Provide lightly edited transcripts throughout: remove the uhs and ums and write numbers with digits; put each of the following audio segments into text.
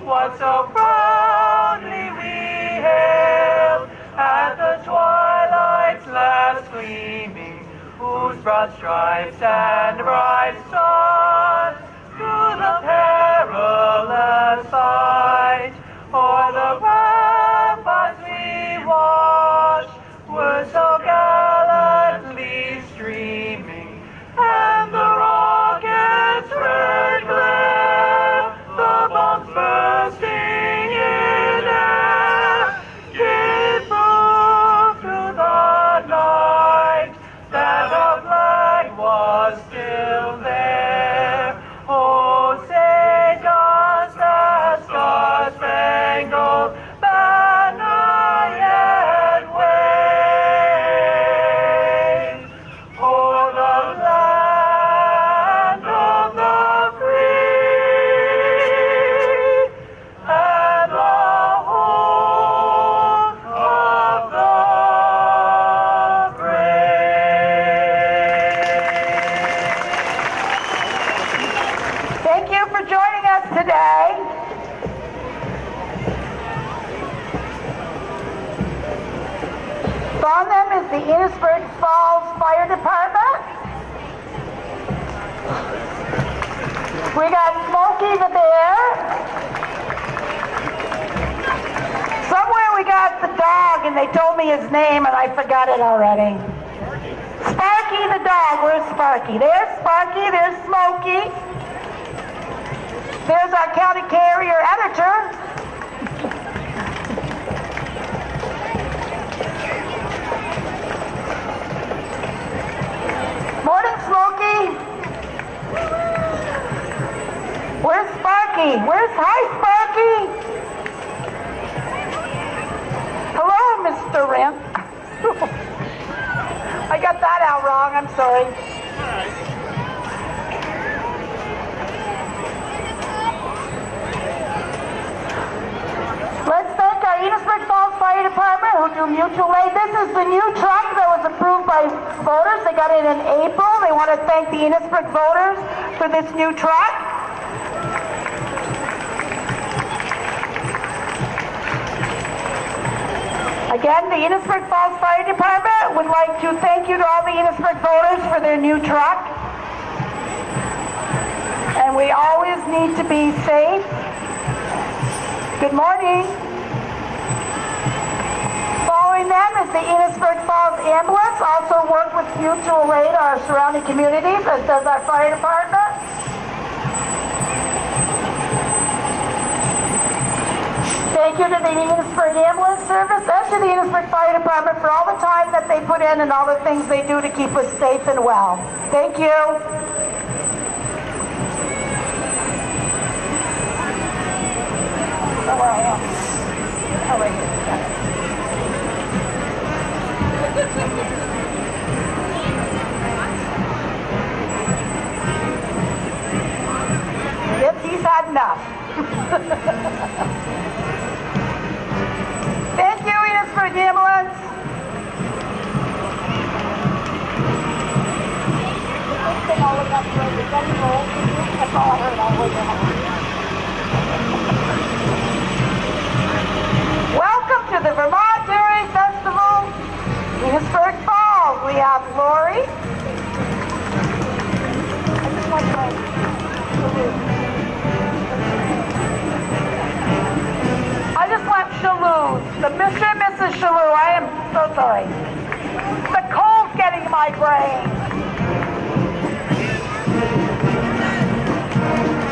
what so proudly we hailed at the twilight's last gleaming, whose broad stripes and bright stars through the perilous fight o'er the ramparts we watched were so gallantly streaming, and the rockets' red glare, the bombs bursting in air, gave proof through the night that our flag was still there. Oh, say does the star-spangled banner yet wave o'er the land of the free and the home of the brave. Thank you for joining us today. On them is the Enosburg Falls Fire Department. We got Smokey the Bear. Somewhere we got the dog and they told me his name and I forgot it already. Sparky the dog. Where's Sparky? There's Sparky. There's Smokey. There's our county carrier editor. Morning, Smokey. Where's Sparky? Hi, Sparky. Hello, Mr. Rent. I got that out wrong. I'm sorry. Let's thank our Enosburg Falls Fire Department who do mutual aid. This is the new truck that was approved by voters. They got it in April. They want to thank the Enosburg voters for this new truck. Again, the Enosburg Falls Fire Department would like to thank you to all the Enosburg voters for their new truck. And we always need to be safe. Good morning. Following them is the Enosburg Falls Ambulance, also work with mutual aid our surrounding communities, as does our fire department. Thank you to the Enosburg Ambulance Service and to the Enosburg Fire Department for all the time that they put in and all the things they do to keep us safe and well. Thank you. Oh, where I am. Oh, right here. Yep, he's had enough. Thank you, Enosburg Ambulance. That's all I heard all the way down. Welcome to the Vermont Dairy Festival, Enosburg Falls. We have Lori. I just want Shalou, the Mr. and Mrs. Shalou. I am so sorry. The cold's getting to my brain.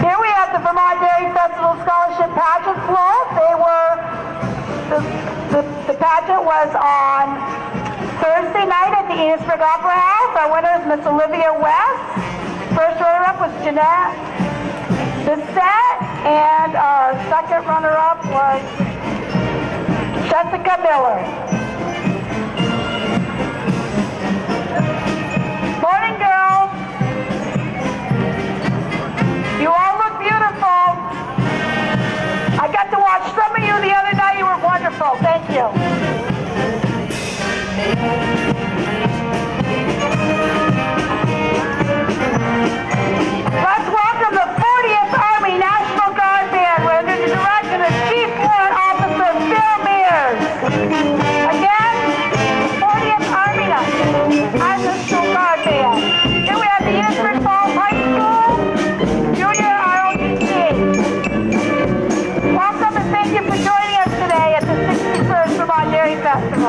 Here we have the Vermont Dairy Festival Scholarship Pageant float. They were, the pageant was on Thursday night at the Enosburg Opera House. Our winner is Miss Olivia West. First runner-up was Jeanette Bissett, and our second runner-up was Jessica Miller. Morning, girls. You all look beautiful. I got to watch some of you the other night. You were wonderful. Thank you. Let's welcome the 40th Army National Guard Band. We're under the direction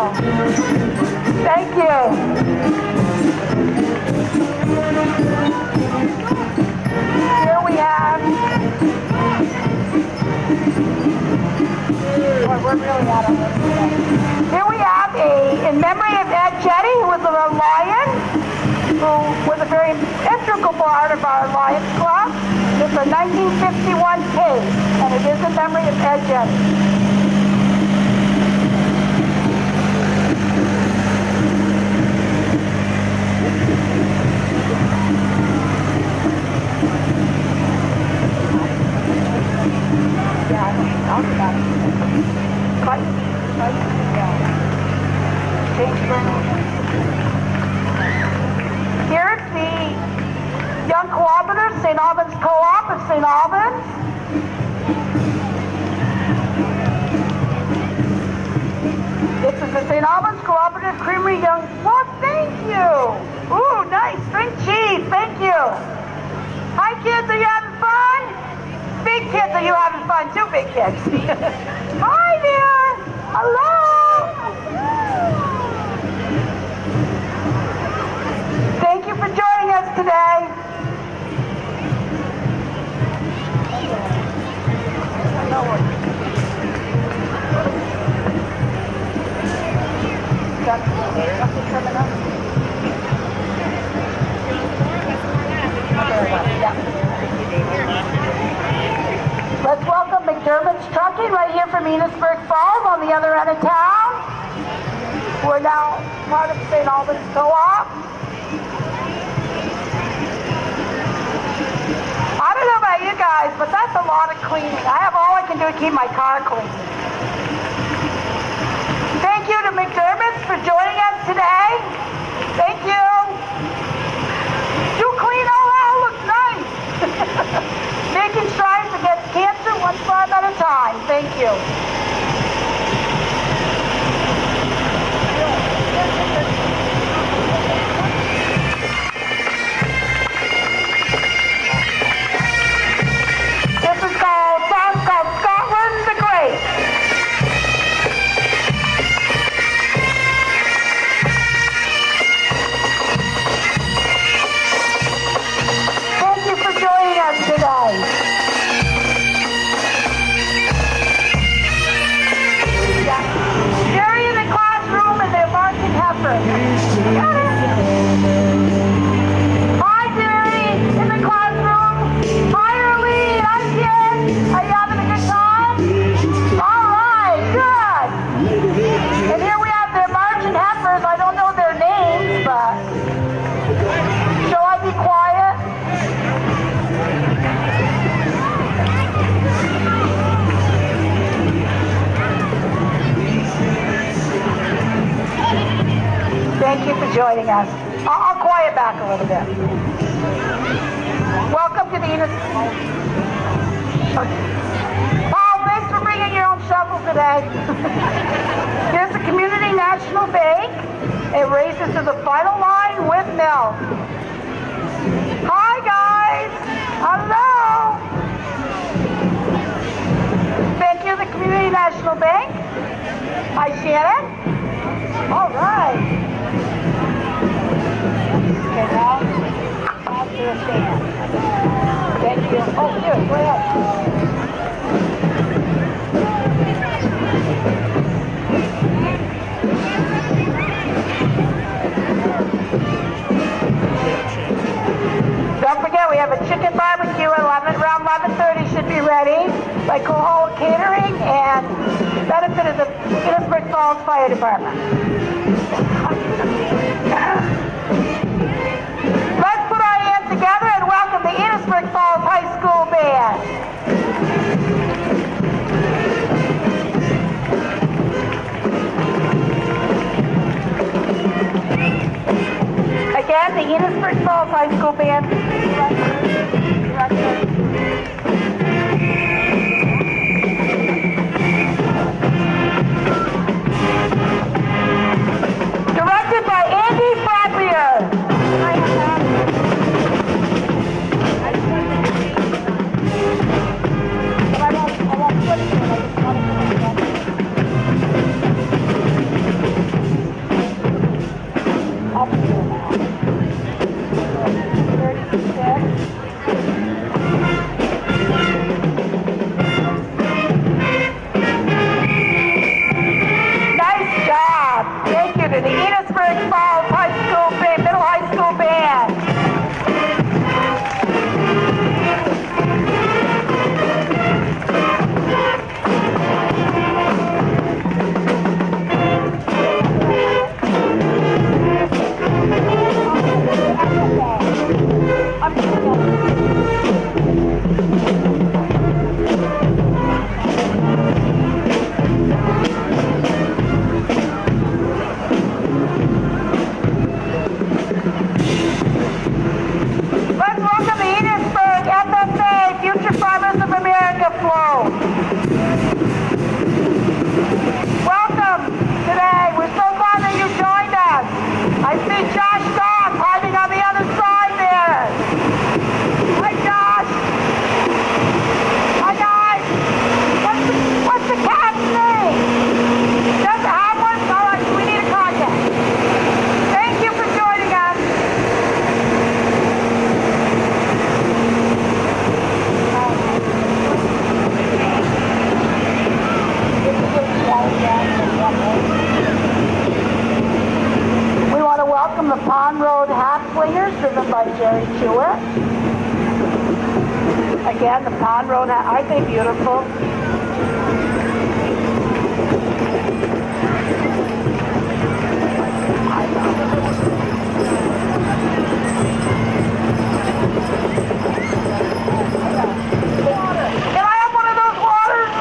Thank you. Here we have, we're really out of this. Here we have in memory of Ed Jetty, who was a lion, who was a very integral part of our Lions Club. It's a 1951 case, and it is in memory of Ed Jetty. Here's the Young Cooperative, St. Albans Co-op of St. Albans. This is the St. Albans Cooperative Creamery Young. Well, thank you. Ooh, nice string cheese. Thank you. Hi, kids. Are you having fun? Big kids, are you having fun too, big kids? Hi there. Hello. Thank you for joining us today. Let's welcome McDermott's Trucking right here from Enosburg Falls on the other end of town. We're now part of St. Albans Co-op. I don't know about you guys, but that's a lot of cleaning. I have all I can do to keep my car clean. Thank you to McDermott's for joining us today. Thank you. You clean all that, looks nice. Making strides against cancer one slab at a time. Thank you. This is called Scotland the Great. Thank you for joining us today. Jerry in the classroom and their marching heifer. Hi, Jerry in the classroom. Hi, Early. Hi, kids. Are you having a good time? All right, good. And here we have their marching heifers. I don't know their names, but shall I be quiet? Thank you for joining us. I'll quiet back a little bit. Welcome to the Enosburg. Paul, thanks for bringing your own shovel today. Here's the Community National Bank. It races to the final line with milk. Hi, guys. Hello. Thank you, the Community National Bank. Hi, Shannon. All right. Okay, now, off to a stand. Thank you. Oh, good. Go ahead. Don't forget, we have a chicken barbecue at around 11:30 should be ready by Cohol Catering and benefit of the Enosburg Falls Fire Department. Let's put our hands together and welcome the Enosburg Falls High School Band. Again, the Enosburg Falls High School Band. Directed by Andy Frappier. Welcome today. We're so glad that you joined us. I see Josh Goff hiding on the other side there. Hi, Josh. Hi, guys. What's the cat's name? Does it have one? All right, we need a contact. Thank you for joining us. We want to welcome the Pond Road Half Swingers, driven by Jerry Chewett. Again, the Pond Road, aren't they beautiful? Can I have one of those waters?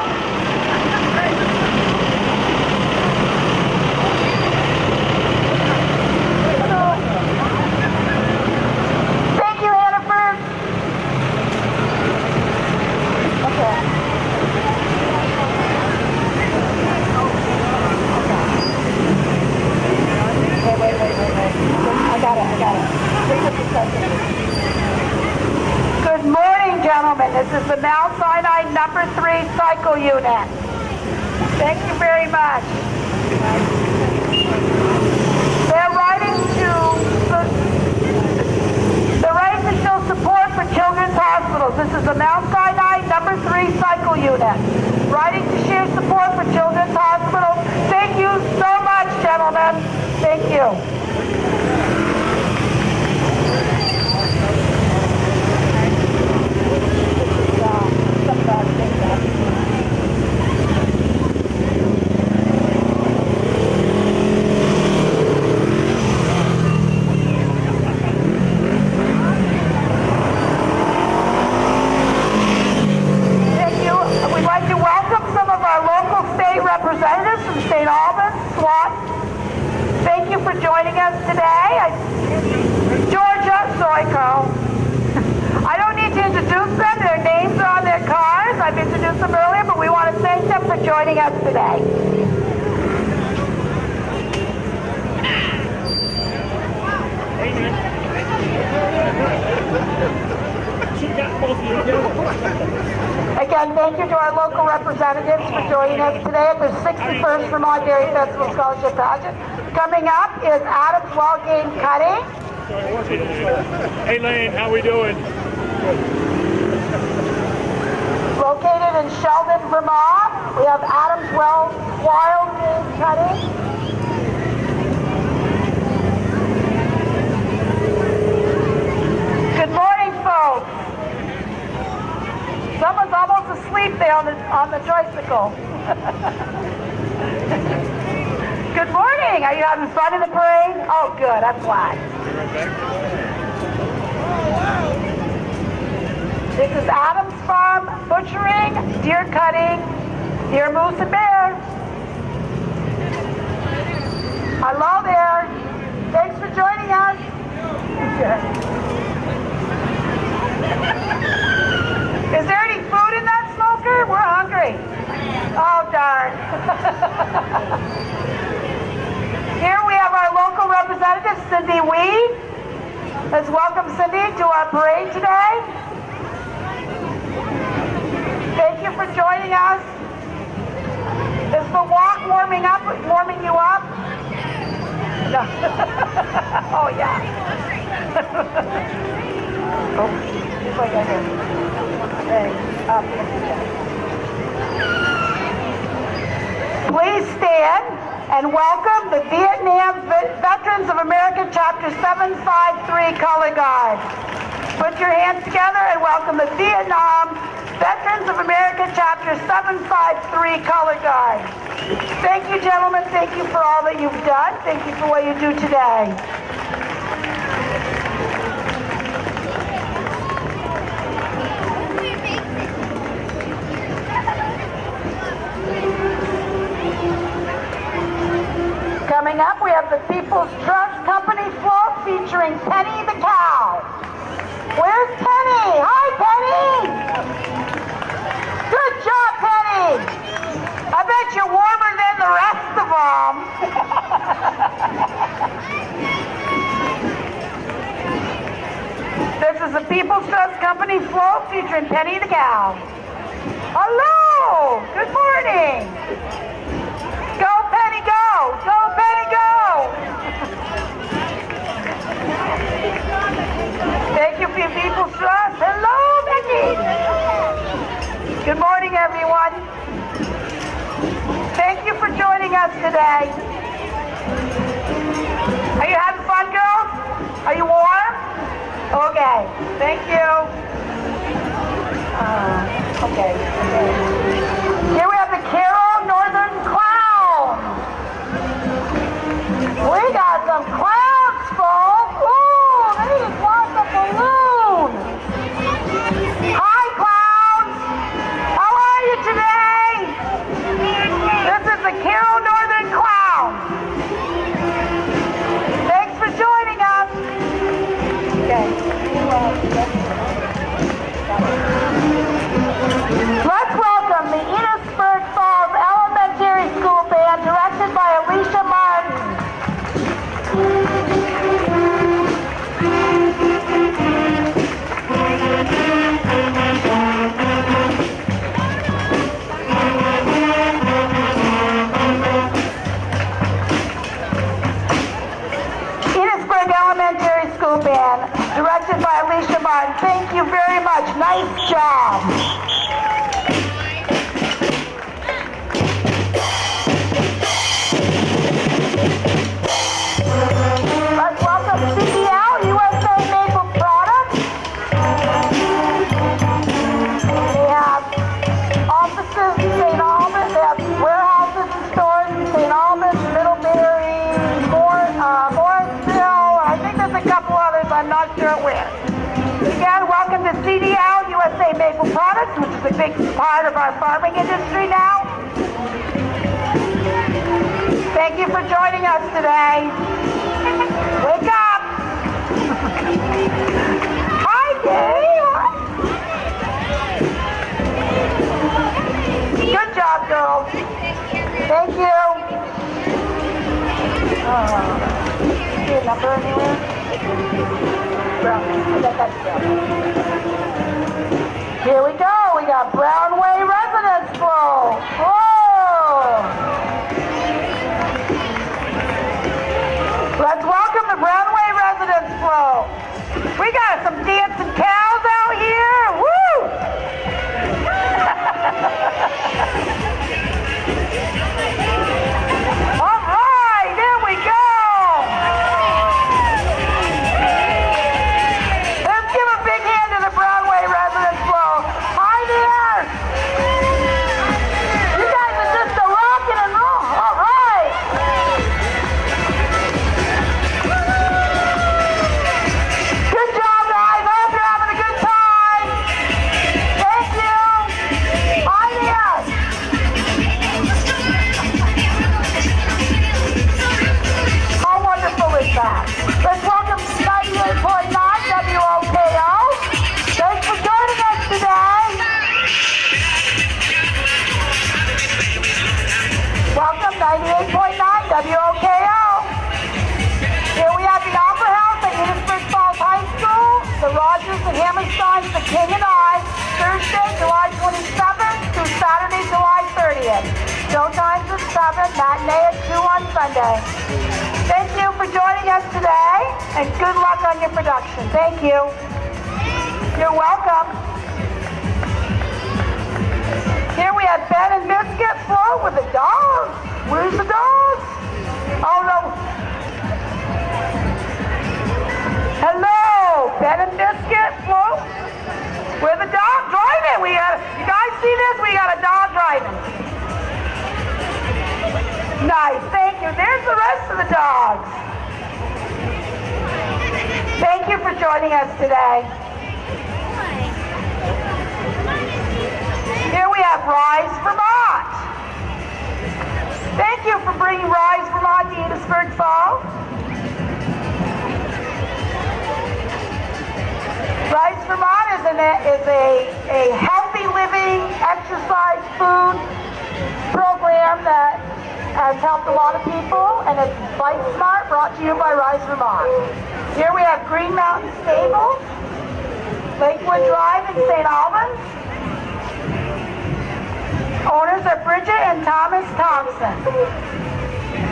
Thank you, Hannaford. Okay. Wait. I got it. Good morning, gentlemen. This is the Mount Sinai number 3 cycle unit. Thank you very much. They're riding to show support for children's hospitals. This is the Mount Sinai number 3 cycle unit. Riding to share support for children's hospitals. Thank you so much, gentlemen. Thank you. Representatives from St. Albans, SWAT. Thank you for joining us today. Georgia, sorry, Carl. I don't need to introduce them. Their names are on their cars. I've introduced them earlier, but we want to thank them for joining us today. Again, thank you to our local representatives for joining us today at the 61st Vermont Dairy Festival Scholarship Pageant. Coming up is Adam's Well Game Cutting. Hey Lane, how we doing? Located in Sheldon, Vermont, we have Adam's Well Wild Game Cutting. Good morning, folks. Someone's almost asleep there on the tricycle. Good morning. Are you having fun in the parade? Oh, good. I'm glad. This is Adams Farm Butchering, Deer Cutting, Deer Moose and Bear. Hello there. Thanks for joining us. Is there any food in that smoker? We're hungry. Oh, darn. Here we have our local representative, Cindy Weed. Let's welcome Cindy to our parade today. Thank you for joining us. Is the walk warming you up? No. Oh, yeah. Oh, just like I did. Please stand and welcome the Vietnam Veterans of America Chapter 753 Color Guard. Put your hands together and welcome the Vietnam Veterans of America Chapter 753 Color Guard. Thank you, gentlemen. Thank you for all that you've done. Thank you for what you do today. Coming up, we have the People's Trust Company float featuring Penny the cow. Where's Penny? Hi, Penny! Good job, Penny! featuring Penny the cow. Hello, good morning. Go Penny, go! Go Penny, go! Thank you for your people's trust. Hello, Becky. Good morning, everyone. Thank you for joining us today. Are you having fun, girls? Are you warm? Okay, thank you. Okay. Here we have the Carroll Northern Clowns. We got some clowns, folks. Ooh, they just want the balloon. Hi, clowns. How are you today? This is the Carroll Northern Clowns. Thanks for joining us. Let's welcome the Enosburg Falls Elementary School Band directed by Alicia Martin. Enosburg Elementary School Band directed by Alicia Martin. Thank you very much. Nice job. Let's welcome CDL, USA Maple Products. They have offices in St. Albans. They have warehouses and stores in St. Albans, Middlebury, Morrisville. I think there's a couple others. I'm not sure where. Again, welcome to CDL, USA Maple Products, which is a big part of our farming industry now. Thank you for joining us today. Wake up! Hi, Dave! Good job, girls. Thank you. See a number anywhere? Brown. Here we go. We got Brownway Residence Flow. Whoa! Let's welcome the Brownway Residence Flow. We got some dancing cows out here. Woo! All right, there we go. Let's give a big hand to the Brownway Residence Flow. Hi there. You guys are just a rockin' and roll. All right. Good job, guys. I hope you're having a good time. Thank you. Hi there. How wonderful is that? Let's welcome 98.9 WOKO. Thanks for joining us today. Welcome 98.9 WOKO. Here we have the Opera House at Enosburg Falls High School, the Rogers and Hammersteins, the King and I, Thursday, July 27th through Saturday, July 30th. Showtimes at 7, matinee at 2 on Sunday. Thank you for joining us today, and good luck on your production. Thank you. You're welcome. Here we have Ben and Biscuit Float with the dogs. Where's the dogs? Oh no. Hello, Ben and Biscuit Float with a dog driving. You guys see this? We got a dog driving. Nice, thank you. There's the rest of the dogs. Thank you for joining us today. Here we have Rise Vermont. Thank you for bringing Rise Vermont to Enosburg Falls. Rise Vermont is a healthy living, exercise, food program that has helped a lot of people, and it's Bike Smart, brought to you by Rise Vermont. Here we have Green Mountain Stable. Lakewood Drive in St. Albans. Owners are Bridget and Thomas Thompson.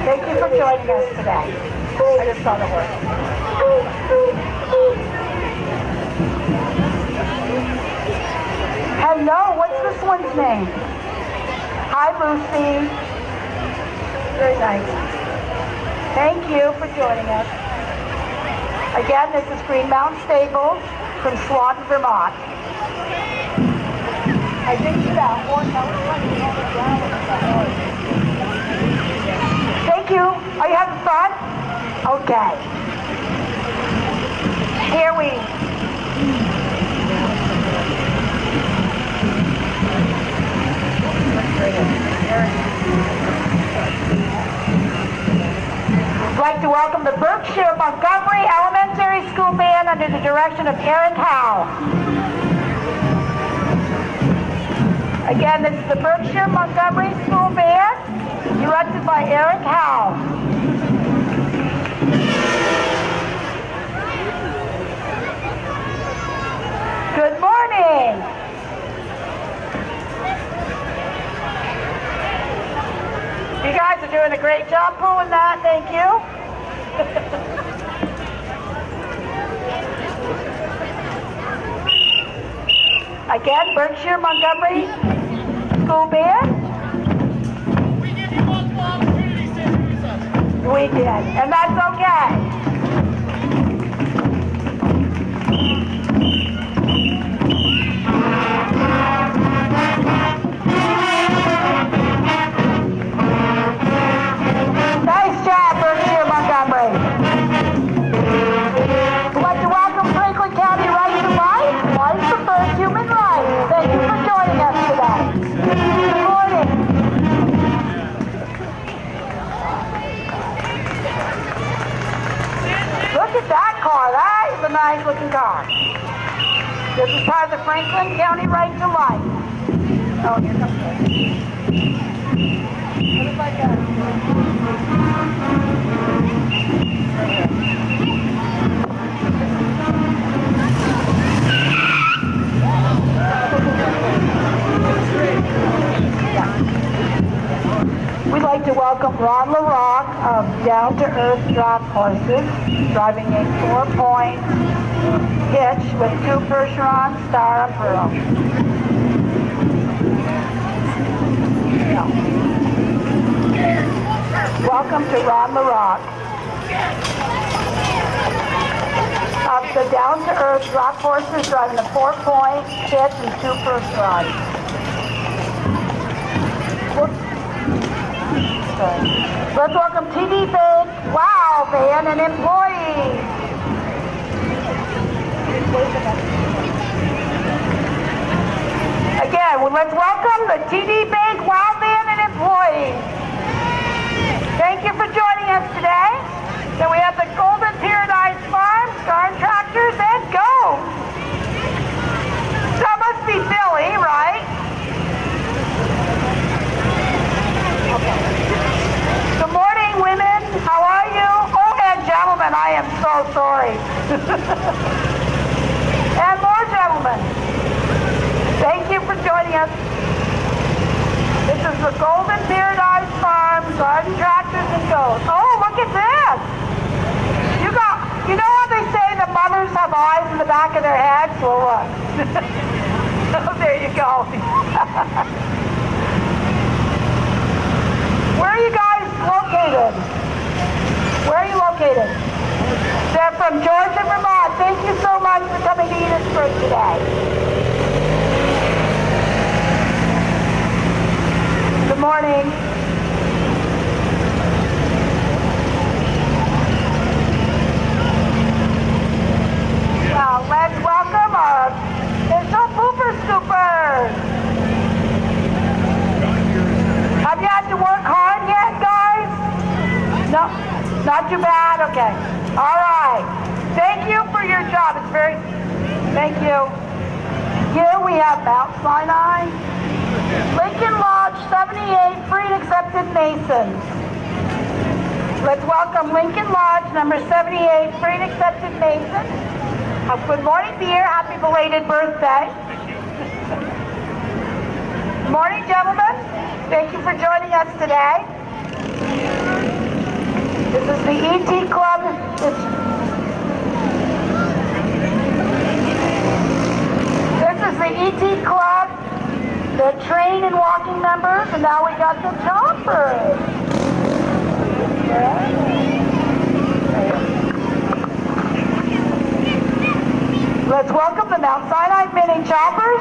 Thank you for joining us today. I just saw the word. Hello, what's this one's name? Hi, Lucy. Very nice. Thank you for joining us. Again, this is Green Mountain Stables from Swanton, Vermont. I think that horse, Thank you. Are you having fun? Okay. Here we. I'd like to welcome the Berkshire Montgomery Elementary School Band under the direction of Eric Howe. Again, this is the Berkshire Montgomery School Band, directed by Eric Howe. Good morning. You guys are doing a great job pulling that. Thank you. Again, Berkshire Montgomery School Band. We give you multiple opportunities to introduce us. We did, and that's okay. Nice job, Berkshire Montgomery. We'd like to welcome Franklin County Right to Life. Life prefers human rights. Thank you for joining us today. Good morning. Look at that car. That is a nice looking car. This is part of the Franklin County Right to Life. Oh, here comes it. What if I got We'd like to welcome Ron LaRock of Down to Earth Drop Horses, driving a 4-point hitch with 2 Percheron Star and Pearl. Welcome to Ron LaRock of the Down to Earth Drop Horses, driving a 4-point hitch and 2 Percheron. Let's welcome TD Bank Wow Van and employees. Again, let's welcome the TD Bank Wow Van and employees. Thank you for joining us today. Then we have the Golden Paradise Farm, Star Tractors, and Go. That must be Billy, right? Okay. Good morning, women. How are you? Oh, and gentlemen, I am so sorry. And more gentlemen. Thank you for joining us. This is the Golden Paradise Farm, Garden Tractors and Goats. Oh, look at this. You know how they say the mothers have eyes in the back of their heads? Well, look. Oh, there you go. Where are you guys located? Where are you located? They're from Georgia, Vermont. Thank you so much for coming to Enosburg today. Good morning. Well, let's welcome our official pooper scoopers. Have you had to work hard yet, guys? No? Not too bad? Okay. All right. Thank you for your job. It's very... Thank you. Here we have Mount Sinai, Lincoln Lodge 78, free and accepted Masons. Let's welcome Lincoln Lodge number 78, free and accepted Masons. Good morning, dear. Happy belated birthday. Good morning, gentlemen. Thank you for joining us today. This is the ET Club. This is the ET Club, the train and walking members, and now we got the choppers. Let's welcome the Mount Sinai Mini Choppers.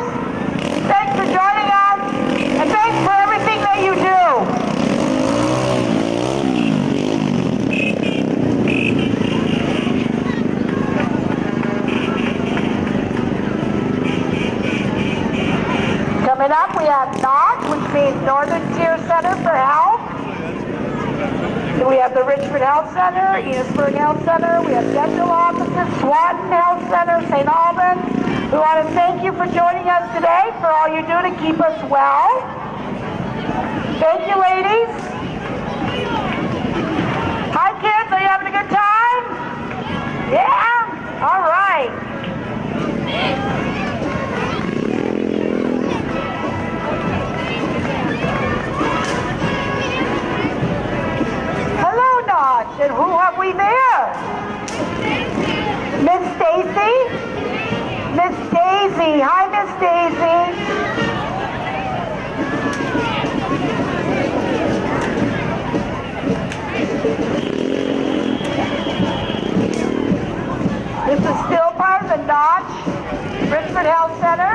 Thanks for joining us, and thanks for everything that you do. Coming up, we have NOT, which means Northern Tier Center for Health. Then we have the Richford Health Center, Enosburg Health Center, we have dental offices, Swanton Health Center, St. Albans. We want to thank you for joining us today, for all you do to keep us well. Thank you, ladies. Hi, kids. Are you having a good time? Yeah? All right. Hello, Notch. And who have we there? Miss Stacy? Miss Daisy. Hi, Miss Daisy. This is still part of the Notch Richford Health Center.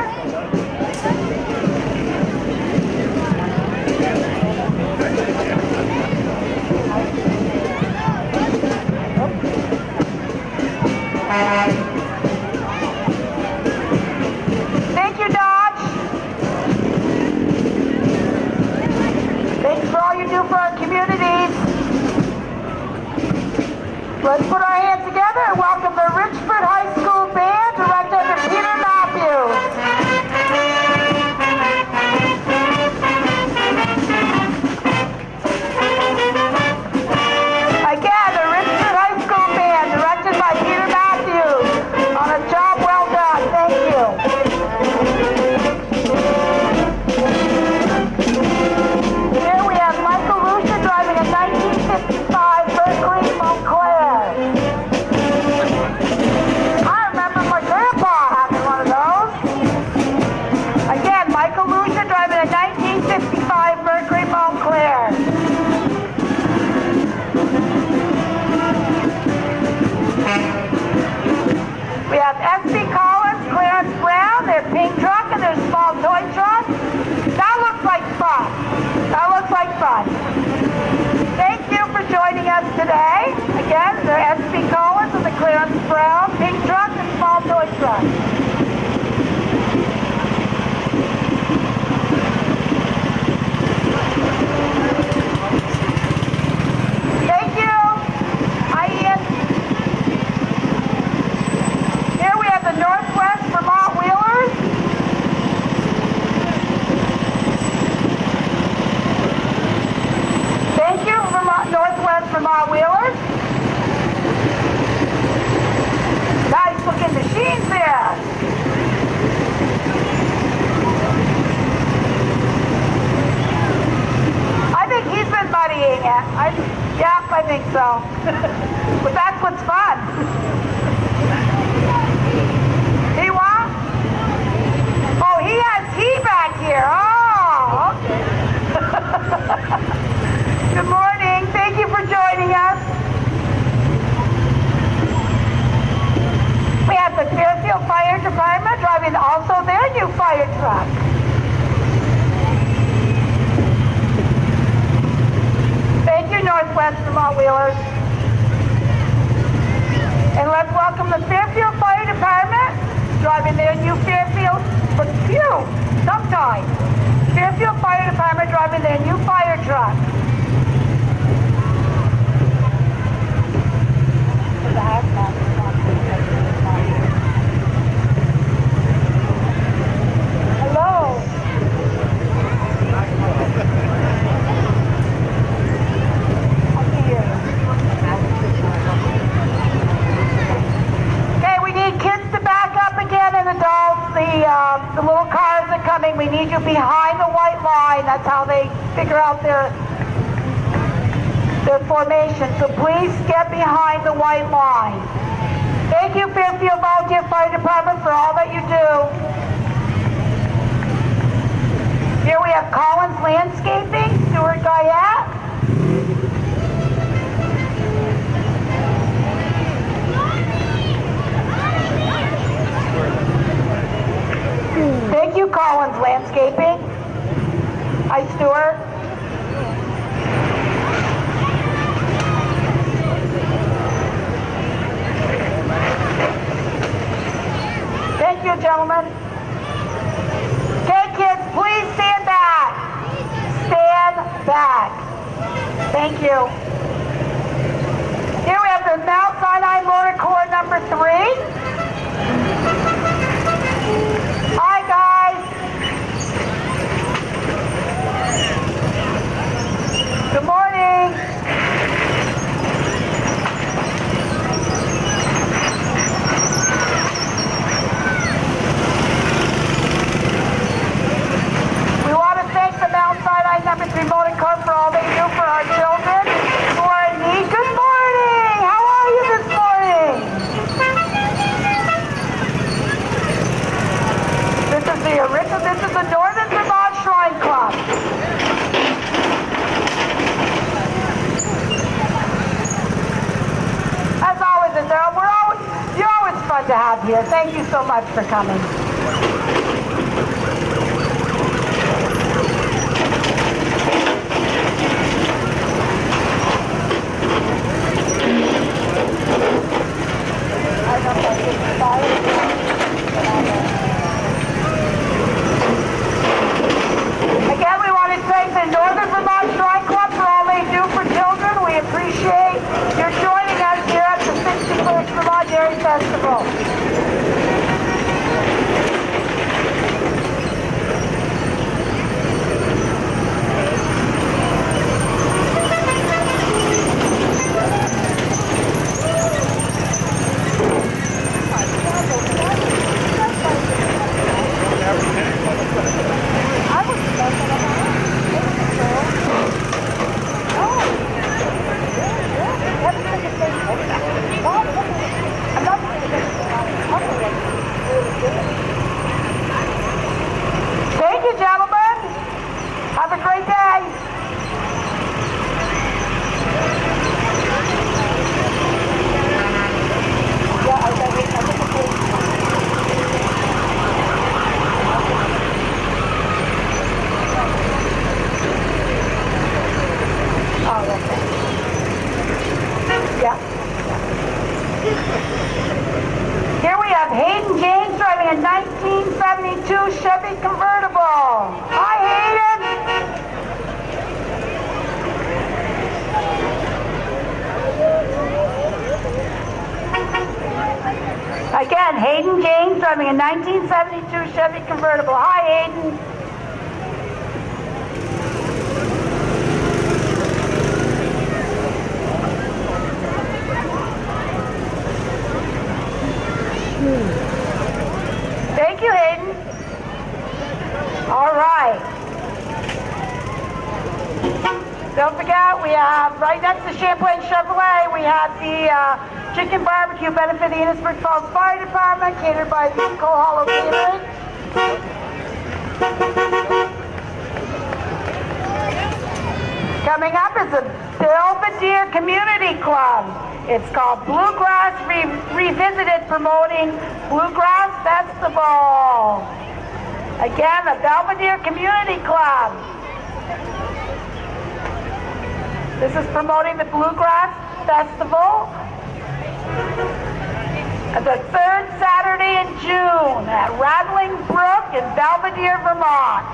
Thank you, Notch. Thanks for all you do for our communities. Let's put our hands together and welcome the Richford High School Band, directed under Peter Matthews. Again, the Richford High School Band, directed by Peter Matthews, on a job well done. Thank you. Here we have Michael Lucia driving a 1955 Berkeley Montclair. I remember my grandpa having one of those. Again, Michael Lucia driving a 1955 Berkeley Montclair. We have S.B. Collins, Clarence Brown, their pink truck and their small toy truck. That looks like fun. That looks like fun. Thank you for joining us today. Again, they're S.B. Collins and the Clarence Brown pink truck and small toy truck. Thank you. Hi, Ian. Here we have the Northwest Vermont Wheelers. Thank you, Northwest Vermont Wheelers. Nice looking machines there. I think he's been buddying it. Yeah, I think so. But that's what's fun. He what? Oh, he has tea back here. Oh, okay. Good morning. Thank you for joining us. We have the Fairfield Fire Department driving also their new fire truck. Thank you, Northwest Vermont Wheelers. And let's welcome the Fairfield Fire Department driving their new Fairfield, but phew, sometimes. Fairfield Fire Department driving their new fire truck. Hello. Okay, we need kids to out their formation. So please get behind the white line. Thank you, Fairfield Volunteer Fire Department, for all that you do. Here we have Collins Landscaping, Stuart Guyette. Thank you, Collins Landscaping. Hi, Stuart. Thank you, gentlemen. Okay, kids, please stand back. Stand back. Thank you. Here we have the Mount Sinai Motor Corps number 3. Hi, guys. Good morning. We want to thank the Mount Sinai number 3 Motor Corps for all they do for our children who are in need. Good morning. How are you this morning? This is the Northern Vermont Shrine Club. As always, you're always fun to have here. Thank you so much for coming. Again, we want to thank the Northern Vermont Shrine Club for all they do for children. We appreciate your joining us here at the 61st Vermont Dairy Festival. Thank you, gentlemen. Have a great day. Here we have Hayden James driving a 1972 Chevy convertible. Hi, Hayden. Again, Hayden James driving a 1972 Chevy convertible. Hi, Hayden. Thank you, Hayden. All right. Don't forget, we have right next to Champlain Chevrolet, we have the chicken barbecue benefit the Enosburg Falls Fire Department, catered by the Coal Hollow Catering. Coming up is the Belvedere Community Club. It's called Bluegrass Revisited, promoting Bluegrass Festival. Again, the Belvedere Community Club. This is promoting the Bluegrass Festival. The third Saturday in June at Rattling Brook in Belvedere, Vermont.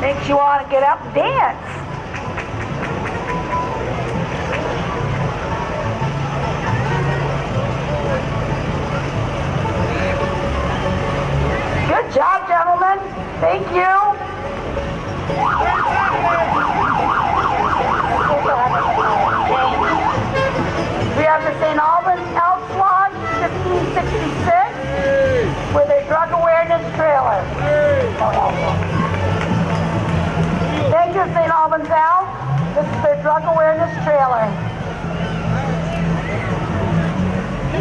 Makes you want to get up and dance. Good job, gentlemen. Thank you. We have the St. Albans Elks Lodge 1566 with a drug awareness trailer. trailer.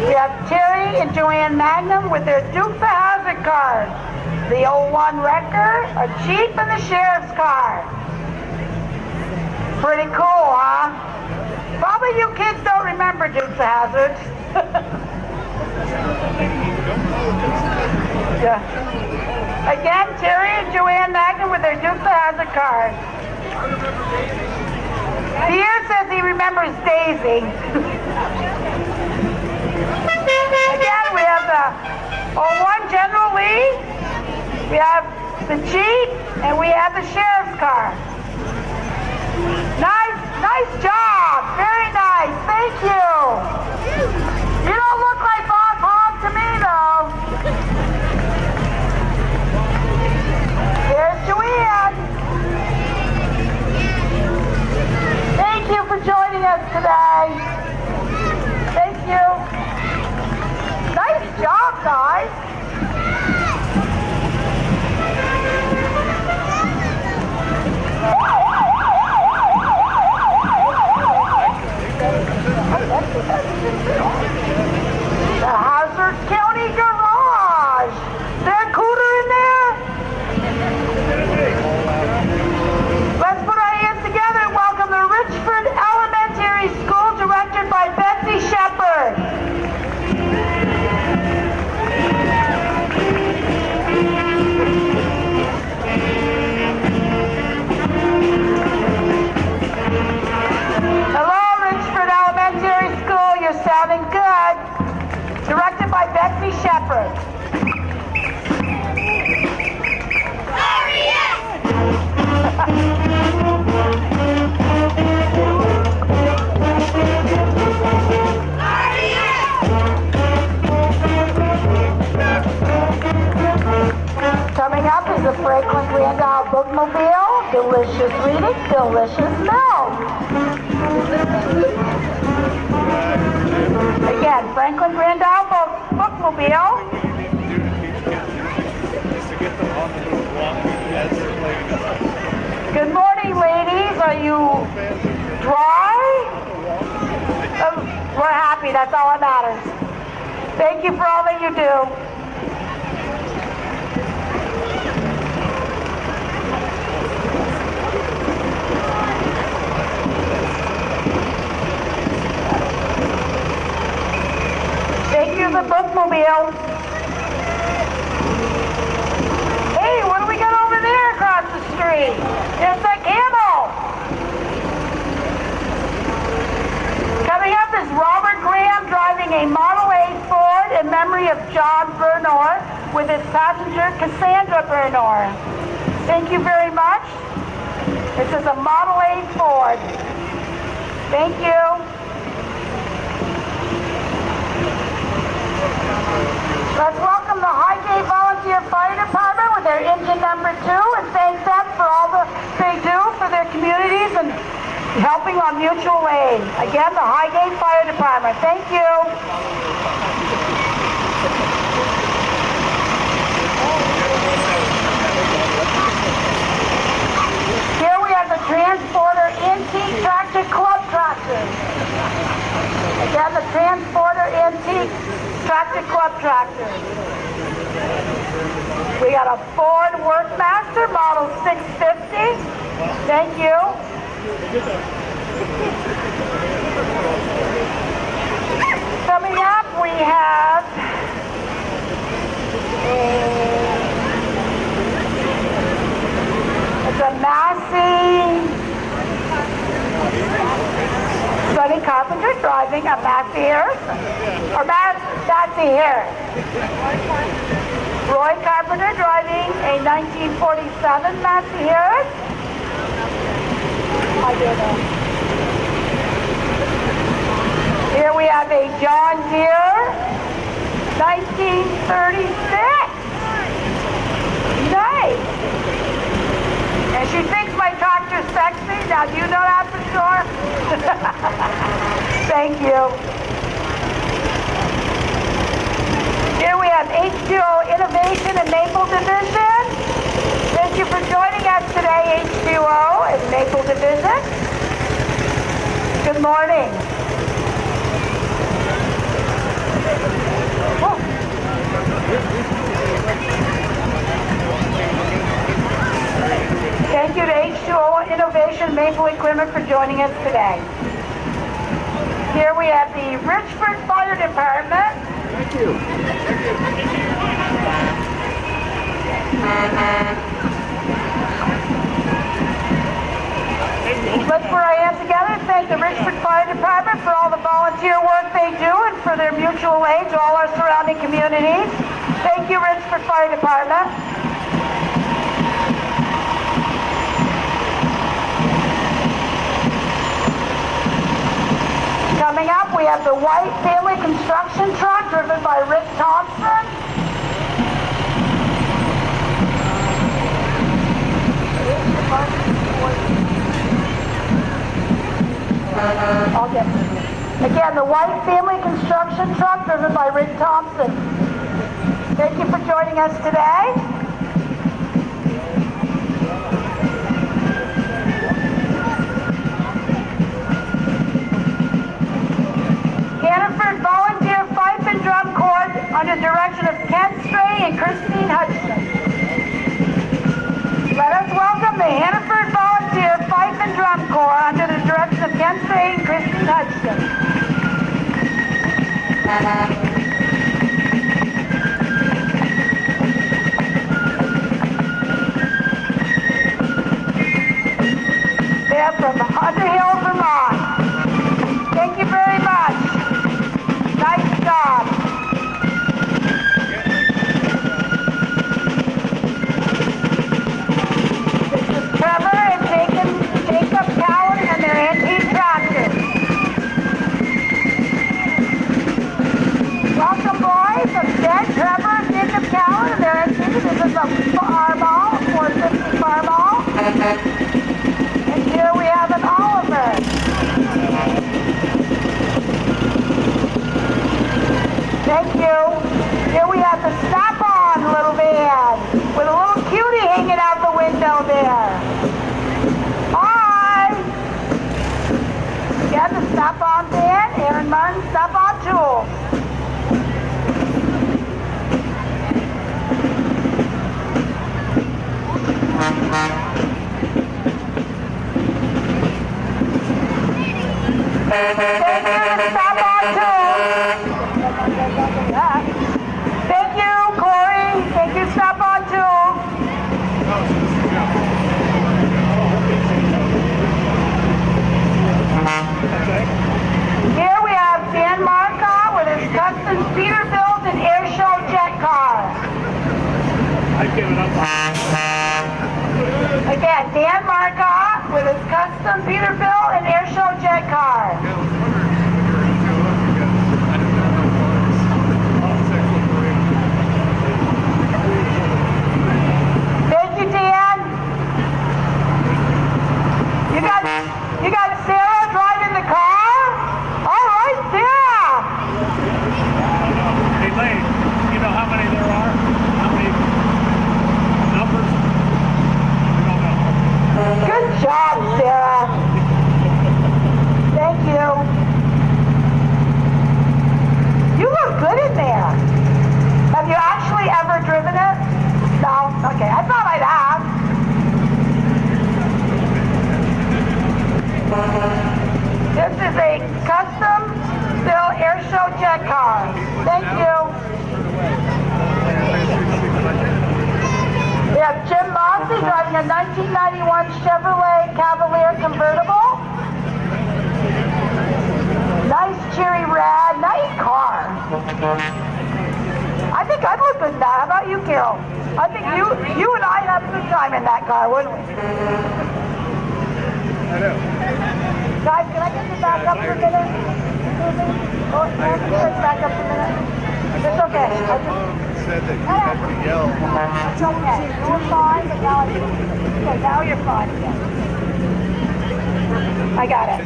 We have Terry and Joanne Magnum with their Dukes of Hazzard cars. The 01 Wrecker, a Jeep, and the Sheriff's car. Pretty cool, huh? Probably you kids don't remember Dukes of Hazzard. Yeah. Again, Terry and Joanne Magnum with their Dukes of Hazzard cars. Pierre says he remembers Daisy. Again, we have the 01 General Lee, we have the Jeep, and we have the Sheriff's car. Nice job. Very nice. Thank you. You don't look like Bob Hobb to me, though. There's Joanne. Thank you for joining us today. Thank you. Nice job, guys. The Hazard County Garage. There, Cooter in there? Let's put our hands together and welcome the Richford Elementary School, directed by Betsy Shepard. Sounding good. Directed by Betsy Shepard. Coming up is the Franklin Randolph Bookmobile. Delicious reading, delicious milk. Again, Franklin Randolph Bookmobile. Good morning, ladies. Are you dry? We're happy. That's all that matters. Thank you for all that you do. Thank you, the Bookmobile. Hey, what do we got over there across the street? It's the Camel. Coming up is Robert Graham driving a Model A Ford in memory of John Bernor with his passenger Cassandra Bernor. Thank you very much. This is a Model A Ford. Thank you. Let's welcome the Highgate Volunteer Fire Department with their engine number 2 and thank them for all they do for their communities and helping on mutual aid. Again, the Highgate Fire Department. Thank you. Here we have the Transporter Antique Tractor Club tractors. Again, the Transporter Antique Tractor Club tractor. We got a Ford Workmaster Model 650. Thank you. Coming up, we have it's a Massey Sonny Carpenter driving a Massey Harris, or Massey Harris. Roy Carpenter driving a 1947 Massey Harris. I did it. Here we have a John Deere 1936. Nice. And she thinks my tractor's sexy. Now, do you know that for sure? Thank you. Here we have H2O Innovation and Maple Division. Thank you for joining us today, H2O and Maple Division. Good morning. Thank you to H2O Innovation Maple Equipment for joining us today. Here we have the Richford Fire Department. Thank you. Let's put our hands together and thank the Richford Fire Department for all the volunteer work they do and for their mutual aid to all our surrounding communities. Thank you, Richford Fire Department. Coming up, we have the white family construction truck driven by Rick Thompson. I'll get it. Again, the white family construction truck driven by Rick Thompson. Thank you for joining us today. Hannaford Volunteer Fife and Drum Corps under direction of Ken Stray and Christine Hudson. Let us welcome the Hannaford Volunteer Fife and Drum Corps under the direction of Ken Stray and Christine Hudson. They're from Underhill, Vermont. Thank you very much. Nice job. This is Trevor and Jacob Cowan and their antique tractors. Welcome, boys. Again, Trevor and Jacob Cowan and their antique. This is a Fireball, 450 Fireball. And here we have an Oliver. Thank you. Here we have the Snap-on little van with a little cutie hanging out the window there. Hi! Again, the Snap-on van, Aaron Martin Snap-on Tools. Thank you, the Snap-on Tools. Thank you, Corey. Thank you, Snap-on Tools. Here we have Dan Marcotte with his custom Peterbilt and air show jet car. I've given up. Again, Dan Marcotte with his custom Peterbilt and air show jet car. Thank you, Dan. You got Sarah driving the car? All right, Sarah. Hey, Lane, you know how many there are? How many numbers? We don't know. Good job, Sarah. Thank you. You look good in there. Have you actually ever driven it? No? Okay, I thought I'd ask. This is a custom still air show jet car. Thank you. We have Jim Mossy driving a 1991 Chevrolet Cavalier convertible. Nice cherry red, nice car. I think I'd look good in that. How about you, Carol? I think you and I'd have a good time in that car, wouldn't we? I know. Guys, can I get you back up for a minute? Oh, back up for a minute. It's okay. Said that you had to yell. It's okay. You were fine, but now now you're fine again. I got it.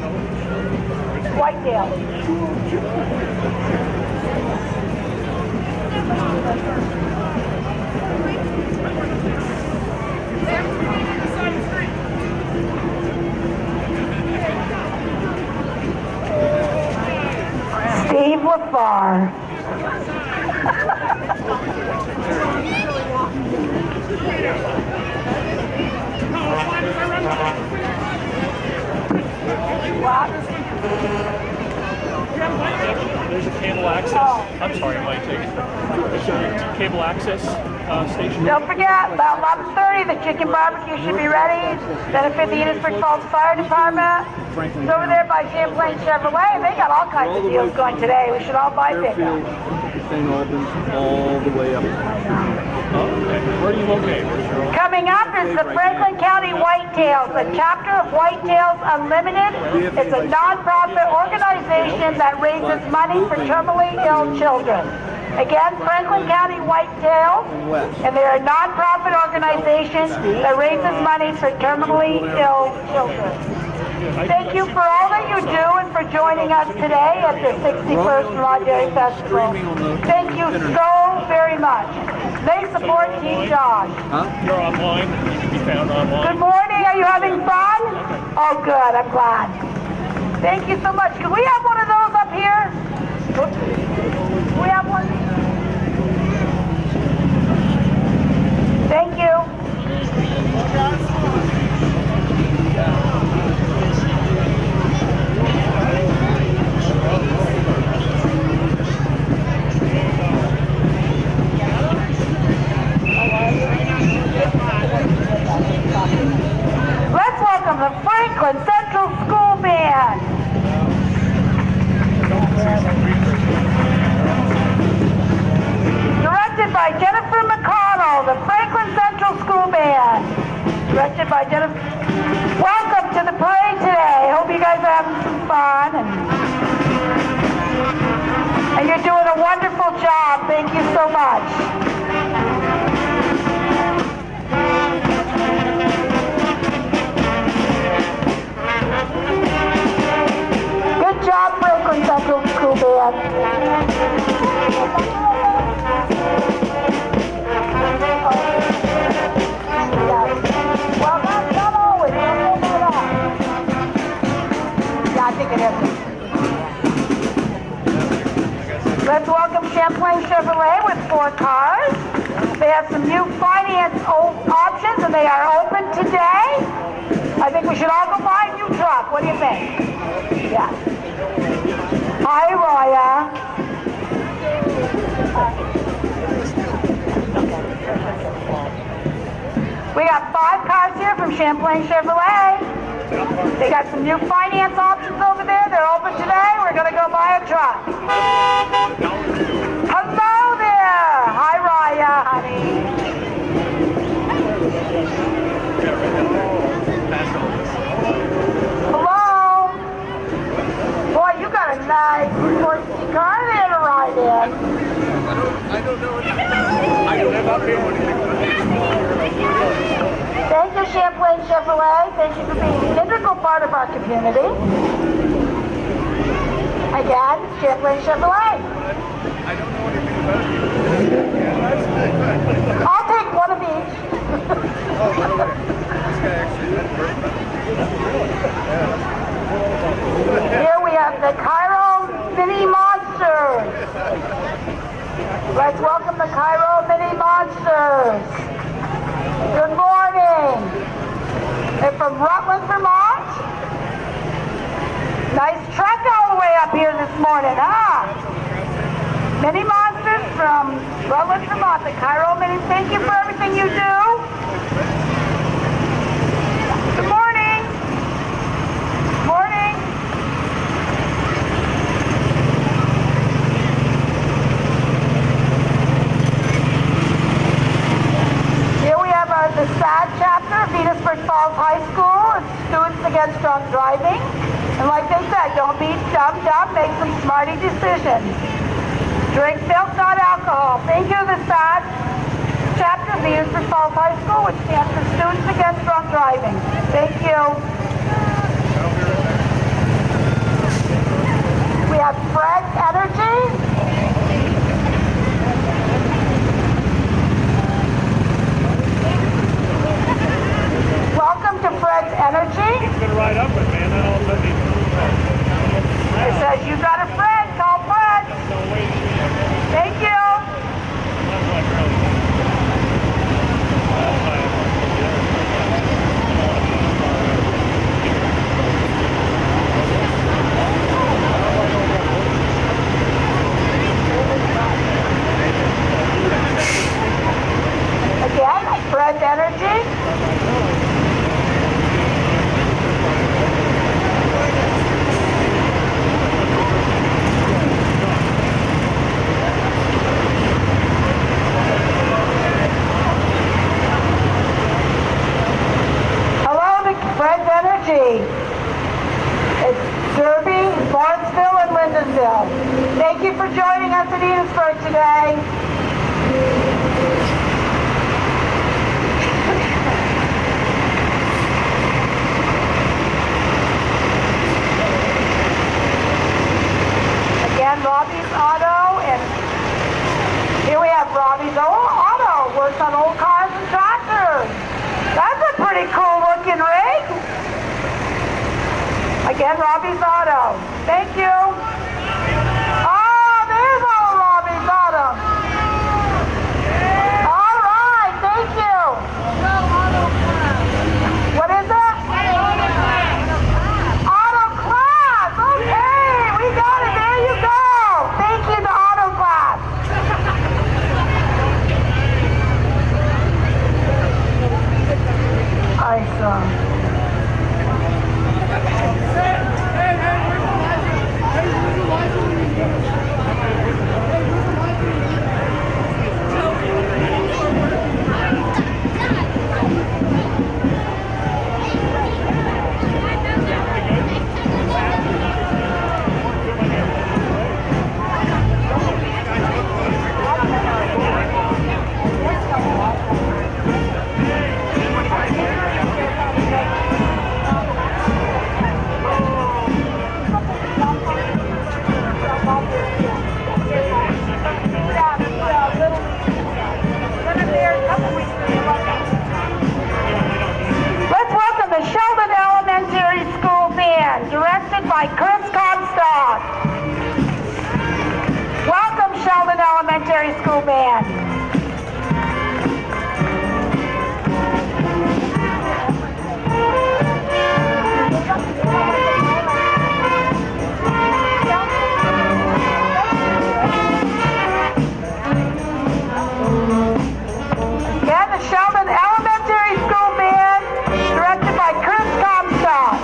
Whitetail. far. There's a cable access. I'm sorry, Mike. There's a cable access station. Don't forget, about 11:30, the chicken barbecue should be ready. Benefit the Enosburg Falls Fire Department. It's over there by Champlain Chevrolet. They got all kinds of deals going today. We should all buy pickup. Everything opens all the way up. Oh, okay. Where are you located? Coming up is the Franklin County Whitetails, a chapter of Whitetails Unlimited. It's a nonprofit organization that raises money for terminally ill children. Again, Franklin County Whitetails, and they're a nonprofit organization that raises money for terminally ill children. Thank you for all that you do and for joining us today at the 61st Vermont Dairy Festival. Thank you so very much. They support Team Josh. You're online. You can be found online. Good morning. Are you having fun? Oh, good. I'm glad. Thank you so much. Can we have one of those up here? Can we have one? Thank you. Let's welcome the Franklin Central School Band. Directed by Jennifer McConnell, the Franklin Central School Band. Directed by Jennifer. Welcome to the parade today. Hope you guys are having some fun. And you're doing a wonderful job. Thank you so much. Good job, Franklin Central School Band. Well, that's not always. Yeah, I think it is. Let's welcome Champlain Chevrolet with 4 cars. They have some new finance options, and they are open today. I think we should all go buy a new truck. What do you think? Yeah. Hi, Raya. We got 5 cars here from Champlain Chevrolet. They got some new finance options over there. They're open today. We're going to go buy a truck. Hello there. Hi, Raya, honey. Hello. Boy, you got a nice sporty car there to ride in. I don't know. I don't have anything. Thank you, Champlain Chevrolet. Thank you for being an integral part of our community. Again, Champlain Chevrolet. I don't know anything about it. I'll take one of each. Oh, by the way, this guy actually did work. Here we have the Cairo Mini Monsters. Let's welcome the Cairo Mini Monsters. Good morning. They're from Rutland, Vermont. Nice truck all the way up here this morning, huh? Mini Monsters from Rutland, Vermont. The Cairo Mini. Thank you for everything you do. Good morning. Morning. Here we have the SAD chapter of Enosburg Falls High School. It's Students Against Drunk Driving. And like they said, don't be dumb, make some smarty decisions. Drink milk, not alcohol. Thank you, the SAD chapter of Enosburg Falls High School, which stands for Students Against Drunk Driving. Thank you. We have Fred's Energy. Welcome to Fred's Energy. It's been right up with me, and then all of a sudden It says you got a friend, call Fred. Fred's Energy. Hello to Fred's Energy. It's Derby, Lawrenceville, and Lindenville. Thank you for joining us at Enosburg today. Again, Robbie's Auto, and here we have Robbie's Auto. Works on old cars and tractors. That's a pretty cool looking rig. Again, Robbie's Auto. Thank you. Oh, there's old Robbie's Auto. All right, thank you. What is it? Auto Class. Okay, we got it. There you go. Thank you to Auto Class. Awesome. Let's welcome the Sheldon Elementary School Band, directed by Chris Comstock. Welcome, Sheldon Elementary School Band. Again, the Sheldon Elementary School Band, directed by Chris Comstock.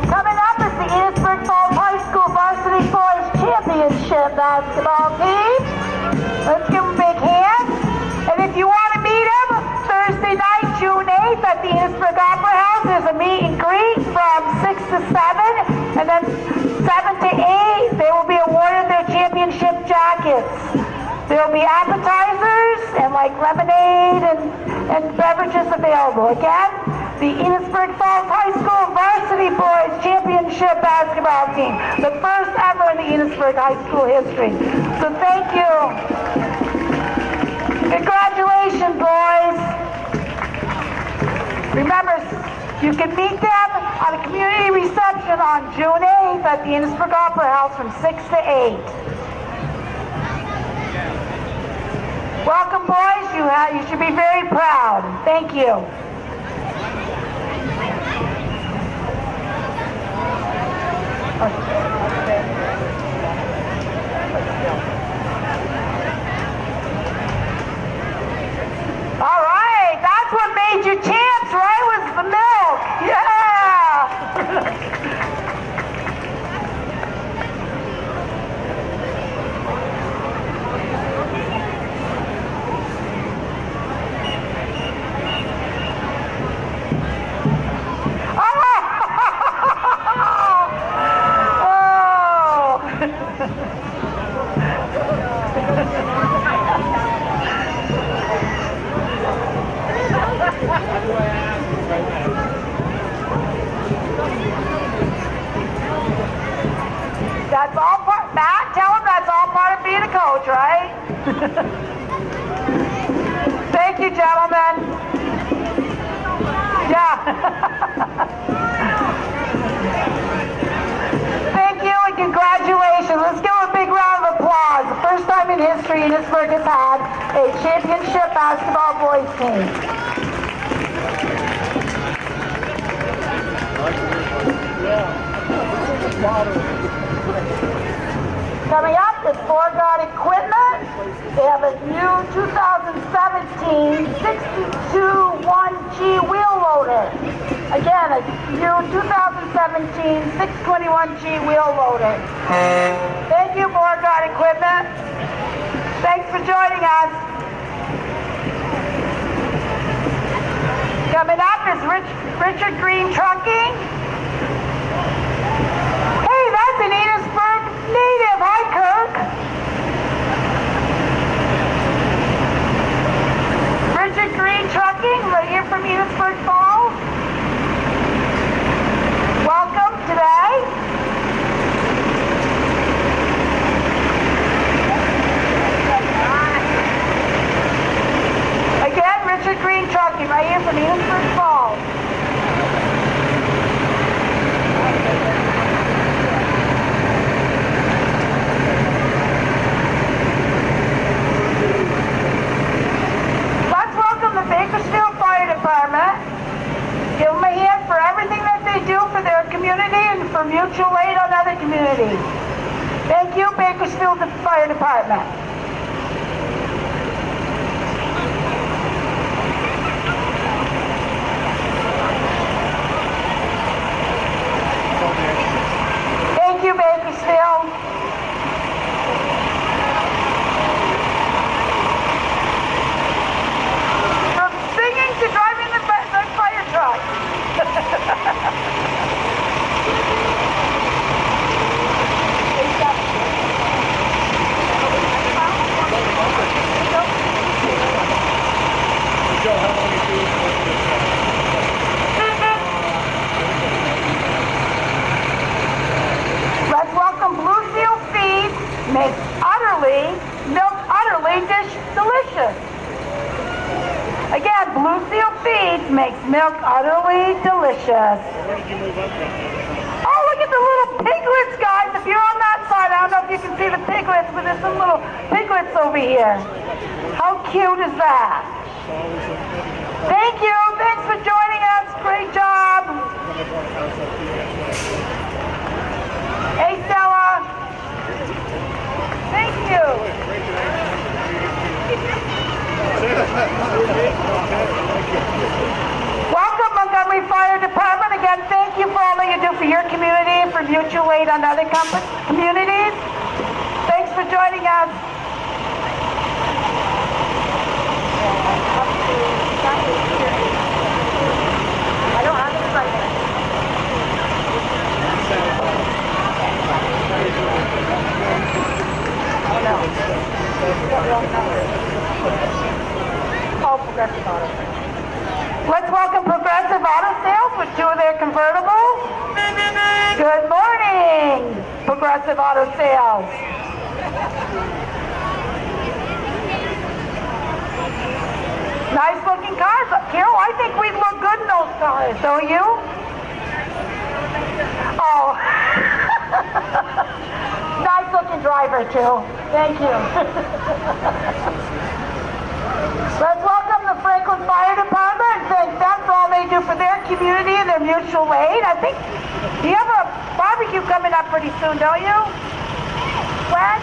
Coming up is the Enosburg Falls High School Varsity Boys Championship basketball team. Let's give them a big hand. And if you want to meet them, Thursday night, June 8th at the Enosburg Opera House, there's a meet and greet from 6 to 7. And then 7 to 8, they will be awarded their championship jackets. There will be appetizers and like lemonade and beverages available. Again, the Enosburg Falls High School Varsity Boys Championship basketball team. The first ever in the Enosburg High School history. So thank you. Congratulations, boys. Remember, you can meet them on a community reception on June 8th at the Enosburg Opera House from 6 to 8. Welcome, boys. You should be very proud. Thank you. All right, that's what made you champs, right? Was the milk. Yeah. That's all part, Matt, tell him that's all part of being a coach, right? Thank you, gentlemen. Yeah. Thank you and congratulations. Let's give him a big round of applause. The first time in in history, Enosburg has had a championship basketball boys team. Coming up is Foregard Equipment. They have a new 2017 621G wheel loader. Again, a new 2017 621G wheel loader. Thank you, Foregard Equipment. Thanks for joining us. Coming up is Richard Green Trucking. Hey, that's an Enosburg native. Hi, Kirk. Richard Green Trucking, right here from Enosburg Falls. Welcome today. Again, Richard Green Trucking, right here from Enosburg Falls. Let's welcome the Bakersfield Fire Department. Give them a hand for everything that they do for their community and for mutual aid on other communities. Thank you, Bakersfield Fire Department. Thank you, Bakersfield. From singing to driving the fire truck. Let's welcome Blue Seal Feed, makes milk utterly delicious. Again, Blue Seal Feeds makes milk utterly delicious. Oh, look at the little piglets, guys. If you're on that side, I don't know if you can see the piglets, but there's some little piglets over here. How cute is that? Thank you. Thanks for joining us. Great job. Hey, Stella. Thank you. Welcome, Montgomery Fire Department. Again, thank you for all that you do for your community and for mutual aid on other communities. Thanks for joining us. I don't have it right now. Oh, no. Oh, Progressive Auto. Let's welcome Progressive Auto Sales with two of their convertibles. Good morning, Progressive Auto Sales. Nice looking cars. Carol, I think we look good in those cars, don't you? Oh. Nice looking driver too. Thank you. Let's welcome the Franklin Fire Department and thank them for all they do for their community and their mutual aid. I think you have a barbecue coming up pretty soon, don't you? When?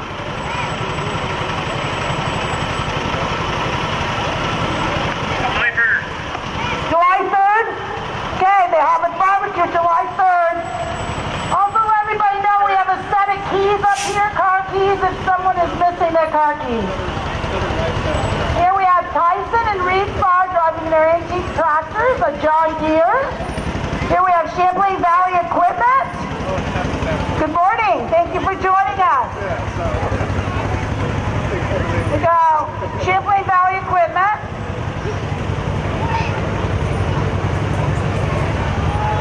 July 3rd? Okay, they have a barbecue July 3rd. Also let everybody know we have a set of keys up here, car keys, if someone is missing their car keys. Here we have Tyson and Reed Farr driving their antique tractors, a John Deere. Here we have Champlain Valley Equipment. Good morning. Thank you for joining us. We go Champlain Valley Equipment.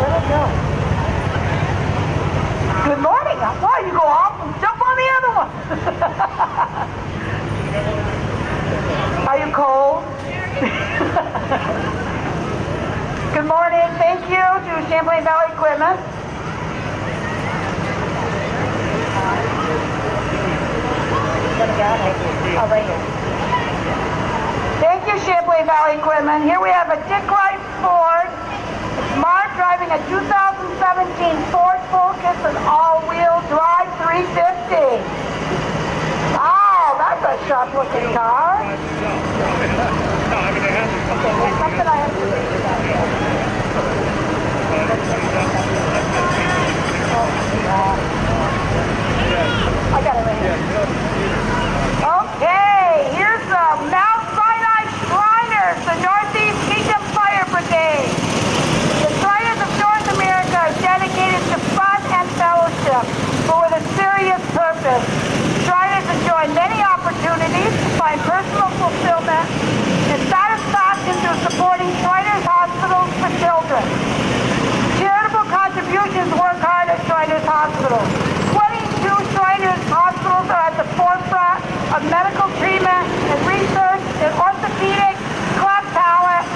Where'd it go? Good morning. Why you go off and jump on the other one? Are you cold? Good morning. Thank you to Champlain Valley Equipment. Oh, right here. Thank you, Champlain Valley Equipment. Here we have a Dick Wright Ford. Mark driving a 2017 Ford Focus, an all-wheel drive 350. Wow, that's a sharp-looking car. No, I mean, they have Something I have to read about. I got it right here. Okay, here's the Mount Sinai Shriners, the Northeast Kingdom Fire Brigade. The Shriners of North America are dedicated to fun and fellowship, but with a serious purpose. Shriners enjoy many opportunities to find personal fulfillment and satisfaction through supporting Shriners hospitals for children. Charitable contributions work hard at Shriners Hospital. 22 Shriners hospitals are at the forefront of medical treatment and research in orthopedic, cleft palate,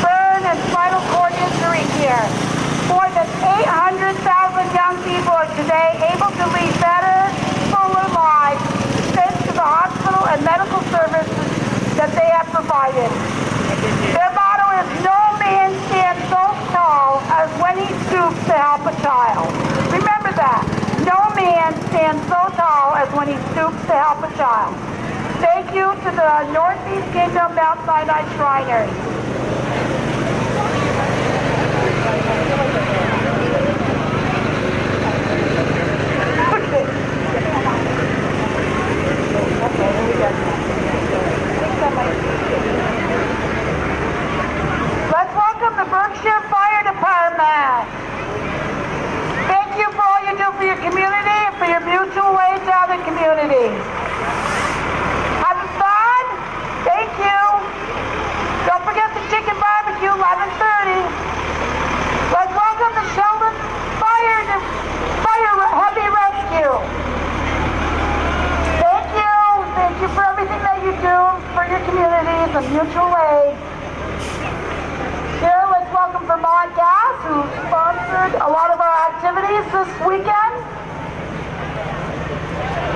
burn, and spinal cord injury care. More than 800,000 young people are today able to lead better, fuller lives thanks to the hospital and medical services that they have provided. Their motto is, "No man stands so tall as when he stoops to help a child." Remember that. No man stands so tall as when he stoops to help a child. Thank you to the Northeast Kingdom Mount Sinai Shriners. Let's welcome the Berkshire Fire Department. Thank you for all you do for your community and for your mutual aid to other communities. Having fun? Thank you. Don't forget the chicken barbecue, 11:30. Let's welcome the Sheldon Fire Heavy Rescue. Thank you for everything that you do for your communities and mutual aid. Here, let's welcome Vermont Gas, who sponsored a lot of our activities this weekend.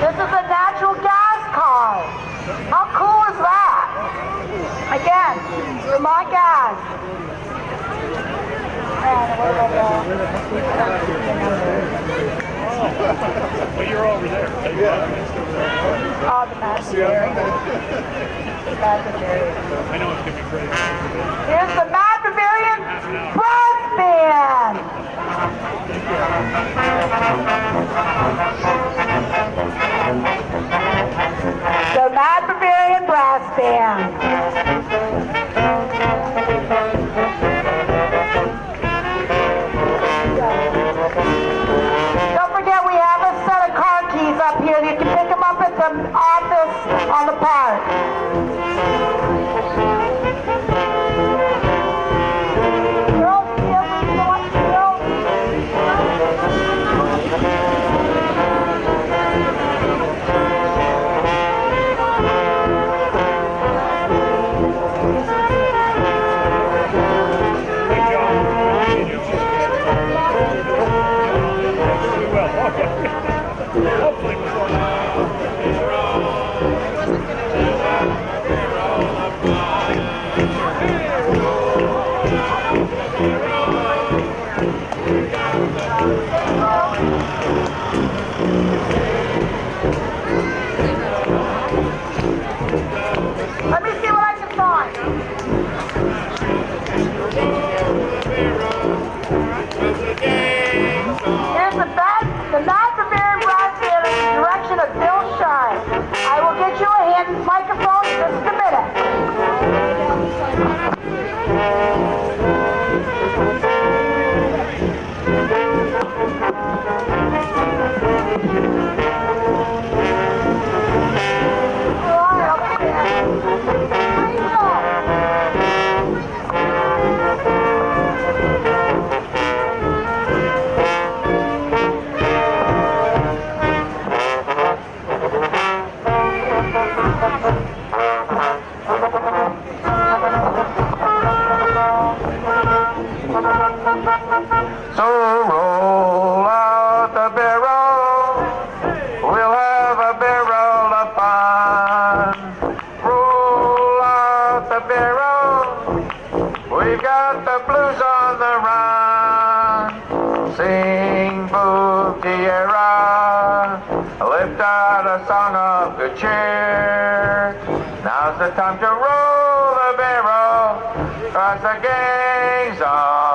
This is a natural gas car. How cool is that? Again, Vermont Gas. And what about Well, you're over there. oh, the Magic Area. The Magic Area. I know it's going to be crazy. Here's the Mad Bavarian Brass Band. The Mad Bavarian Brass Band. Don't forget we have a set of car keys up here. You can pick them up at the office on the park. barrel. We've got the blues on the run. Sing boo tierra, lift out a song of good cheer. Now's the time to roll the barrel, 'cause the gang's on.